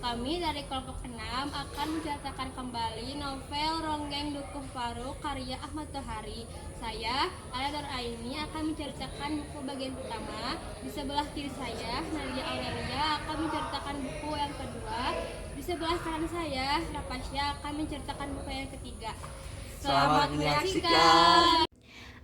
Kami dari kelompok 6 akan menceritakan kembali novel Ronggeng Dukuh Paruk karya Ahmad Tohari. Saya, Alador Aini, akan menceritakan buku bagian pertama. Di sebelah kiri saya, Nadia Aurelia akan menceritakan buku yang kedua. Di sebelah kanan saya, Rapasya akan menceritakan buku yang ketiga. Selamat menyaksikan.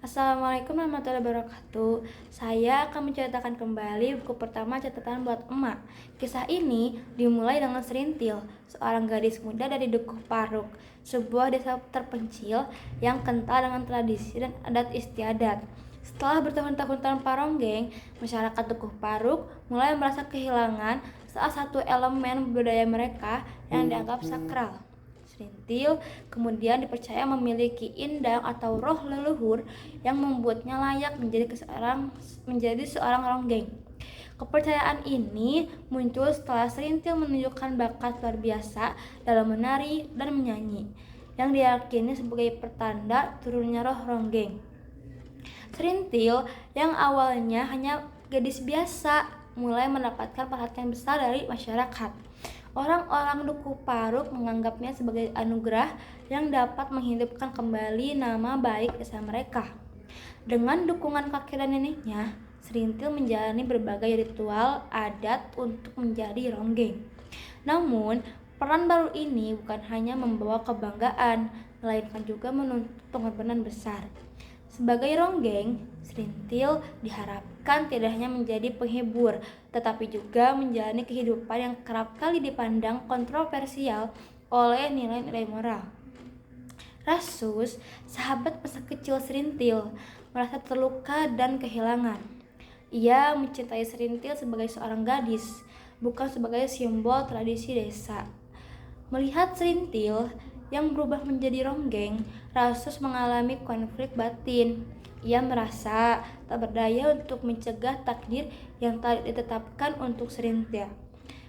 Assalamualaikum warahmatullahi wabarakatuh. Saya akan menceritakan kembali buku pertama catatan buat emak. Kisah ini dimulai dengan Serintil, seorang gadis muda dari Dukuh Paruk, sebuah desa terpencil yang kental dengan tradisi dan adat istiadat. Setelah bertahun-tahun tanpa ronggeng, masyarakat Dukuh Paruk mulai merasa kehilangan salah satu elemen budaya mereka yang dianggap sakral. Serintil kemudian dipercaya memiliki indang atau roh leluhur yang membuatnya layak menjadi seorang ronggeng. Kepercayaan ini muncul setelah Serintil menunjukkan bakat luar biasa dalam menari dan menyanyi, yang diyakini sebagai pertanda turunnya roh ronggeng. Serintil yang awalnya hanya gadis biasa mulai mendapatkan perhatian besar dari masyarakat. Orang-orang Dukuh Paruk menganggapnya sebagai anugerah yang dapat menghidupkan kembali nama baik desa mereka. Dengan dukungan kakek dan neneknya, Serintil menjalani berbagai ritual adat untuk menjadi ronggeng. Namun, peran baru ini bukan hanya membawa kebanggaan, melainkan juga menuntut pengorbanan besar. Sebagai ronggeng, Serintil diharapkan tidak hanya menjadi penghibur, tetapi juga menjalani kehidupan yang kerap kali dipandang kontroversial oleh nilai-nilai moral. Rasus, sahabat masa kecil Serintil, merasa terluka dan kehilangan. Ia mencintai Serintil sebagai seorang gadis, bukan sebagai simbol tradisi desa. Melihat Serintil yang berubah menjadi ronggeng, Rasus mengalami konflik batin. Ia merasa tak berdaya untuk mencegah takdir yang telah ditetapkan untuk Serintil.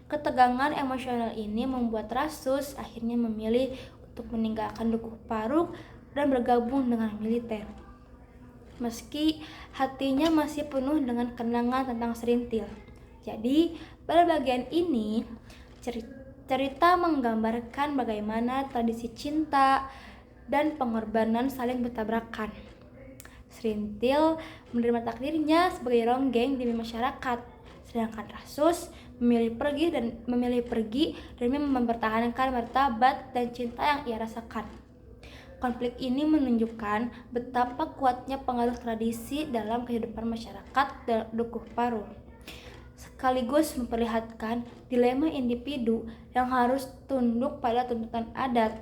Ketegangan emosional ini membuat Rasus akhirnya memilih untuk meninggalkan Dukuh Paruk dan bergabung dengan militer. Meski hatinya masih penuh dengan kenangan tentang Serintil. Jadi, pada bagian ini cerita menggambarkan bagaimana tradisi cinta dan pengorbanan saling bertabrakan. Serintil menerima takdirnya sebagai ronggeng demi masyarakat, sedangkan Rasus memilih pergi demi mempertahankan martabat dan cinta yang ia rasakan. Konflik ini menunjukkan betapa kuatnya pengaruh tradisi dalam kehidupan masyarakat Dukuh Paruk, sekaligus memperlihatkan dilema individu yang harus tunduk pada tuntutan adat.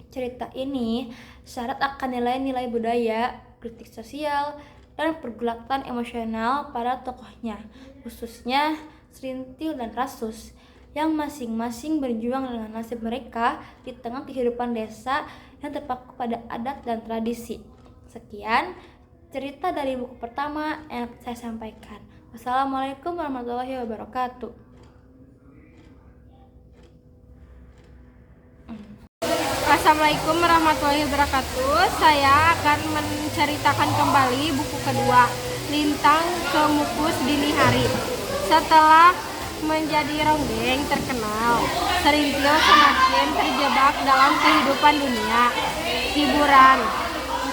Cerita ini syarat akan nilai-nilai budaya, kritik sosial, dan pergulatan emosional pada tokohnya, khususnya Serintil dan Rasus, yang masing-masing berjuang dengan nasib mereka di tengah kehidupan desa yang terpaku pada adat dan tradisi. Sekian cerita dari buku pertama yang saya sampaikan. Wassalamualaikum warahmatullahi wabarakatuh. Assalamualaikum warahmatullahi wabarakatuh. Saya akan menceritakan kembali buku kedua, Lintang Kemukus Dini Hari. Setelah menjadi ronggeng terkenal, Serintil semakin terjebak dalam kehidupan dunia hiburan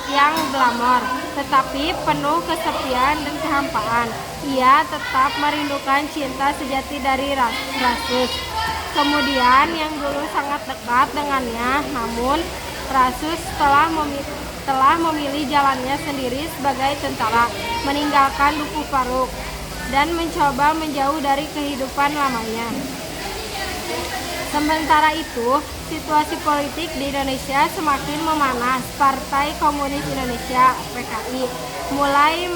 yang glamor, tetapi penuh kesepian dan kehampaan. Ia tetap merindukan cinta sejati dari Rasus. Kemudian yang dulu sangat dekat dengannya, namun Rasus telah memilih jalannya sendiri sebagai tentara, meninggalkan Dukuh Paruk dan mencoba menjauh dari kehidupan lamanya. Sementara itu, situasi politik di Indonesia semakin memanas. Partai Komunis Indonesia (PKI) mulai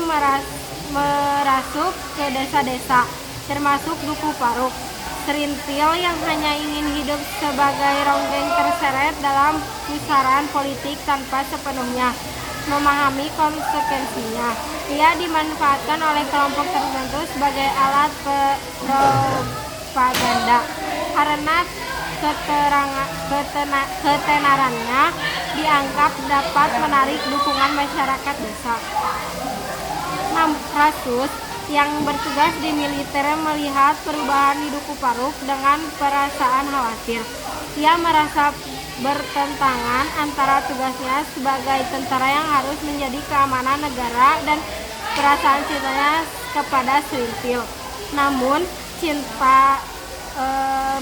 merasuk ke desa-desa, termasuk Dukuh Paruk. Serintil yang hanya ingin hidup sebagai ronggeng terseret dalam pusaran politik tanpa sepenuhnya memahami konsekuensinya. Ia dimanfaatkan oleh kelompok tertentu sebagai alat propaganda karena ketenarannya dianggap dapat menarik dukungan masyarakat desa. Rasus yang bertugas di militer melihat perubahan hidup Kuparuk dengan perasaan khawatir. Ia merasa bertentangan antara tugasnya sebagai tentara yang harus menjadi keamanan negara dan perasaan cintanya kepada Serintil. Namun cinta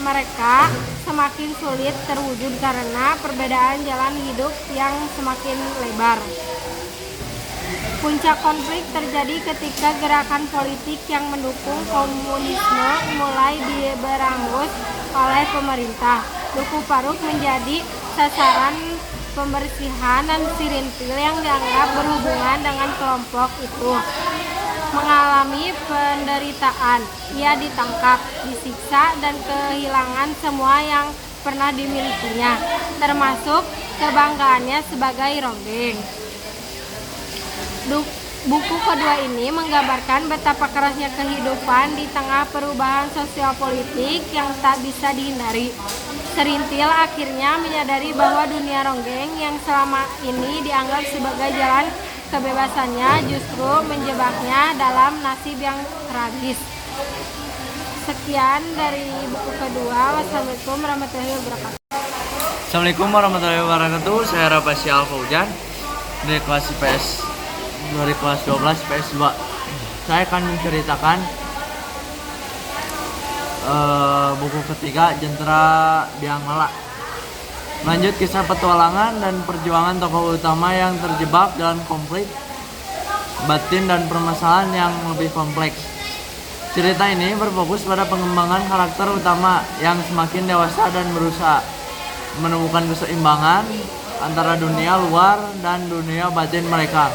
mereka semakin sulit terwujud karena perbedaan jalan hidup yang semakin lebar. Puncak konflik terjadi ketika gerakan politik yang mendukung komunisme mulai diberangus oleh pemerintah. Kuparuk menjadi sasaran pembersihan dan Serintil yang dianggap berhubungan dengan kelompok itu mengalami penderitaan. Ia ditangkap, disiksa, dan kehilangan semua yang pernah dimilikinya, termasuk kebanggaannya sebagai Ronggeng. Buku kedua ini menggambarkan betapa kerasnya kehidupan di tengah perubahan sosial politik yang tak bisa dihindari. Serintil akhirnya menyadari bahwa dunia Ronggeng yang selama ini dianggap sebagai jalan kebebasannya justru menjebaknya dalam nasib yang tragis. Sekian dari buku kedua. Wassalamualaikum warahmatullahi wabarakatuh. Assalamualaikum warahmatullahi wabarakatuh. Saya Rapasi Alfaujan dari kelas IPS dari kelas 12 IPS 2. Saya akan menceritakan buku ketiga Jentera Biang Lala. Lanjut kisah petualangan dan perjuangan tokoh utama yang terjebak dalam konflik batin dan permasalahan yang lebih kompleks. Cerita ini berfokus pada pengembangan karakter utama yang semakin dewasa dan berusaha menemukan keseimbangan antara dunia luar dan dunia batin mereka.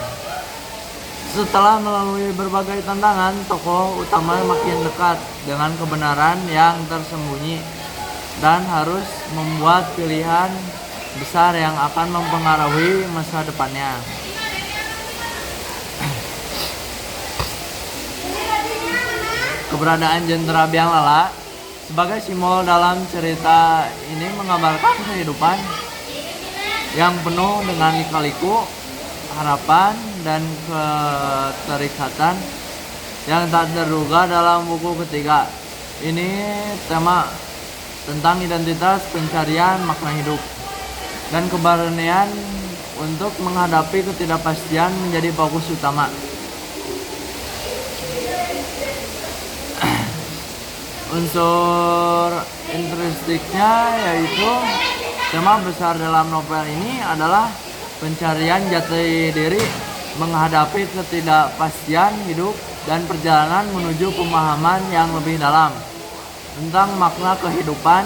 Setelah melalui berbagai tantangan, tokoh utama makin dekat dengan kebenaran yang tersembunyi dan harus membuat pilihan besar yang akan mempengaruhi masa depannya. Keberadaan Jentera Biang Lala sebagai simbol dalam cerita ini menggambarkan kehidupan yang penuh dengan lika-liku, harapan, dan keterikatan yang tak terduga dalam buku ketiga. Ini tema tentang identitas, pencarian makna hidup, dan keberanian untuk menghadapi ketidakpastian menjadi fokus utama. Unsur intrinstiknya yaitu tema besar dalam novel ini adalah pencarian jati diri, menghadapi ketidakpastian hidup, dan perjalanan menuju pemahaman yang lebih dalam tentang makna kehidupan.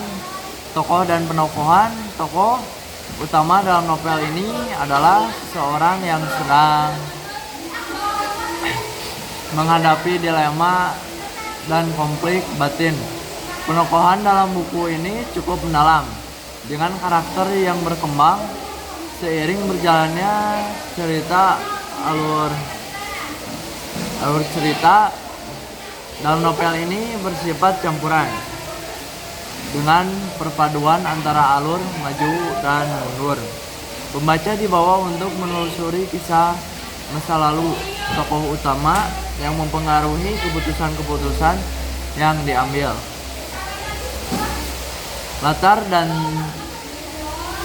Tokoh dan penokohan tokoh utama dalam novel ini adalah seseorang yang sedang menghadapi dilema dan konflik batin. Penokohan dalam buku ini cukup mendalam dengan karakter yang berkembang seiring berjalannya cerita. Alur cerita dalam novel ini bersifat campuran dengan perpaduan antara alur maju dan mundur. Pembaca dibawa untuk menelusuri kisah masa lalu tokoh utama yang mempengaruhi keputusan-keputusan yang diambil. Latar dan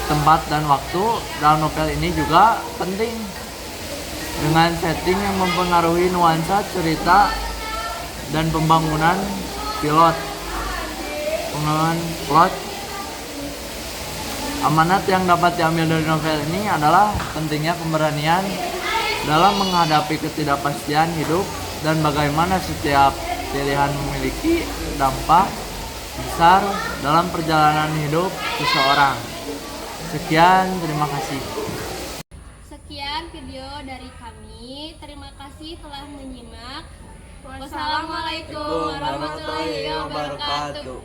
tempat dan waktu dalam novel ini juga penting, dengan setting yang mempengaruhi nuansa cerita dan pembangunan plot. Amanat yang dapat diambil dari novel ini adalah pentingnya pemberanian dalam menghadapi ketidakpastian hidup dan bagaimana setiap pilihan memiliki dampak besar dalam perjalanan hidup seseorang. Sekian, terima kasih. Sekian video dari kami. Terima kasih telah menyimak. Wassalamualaikum warahmatullahi wabarakatuh.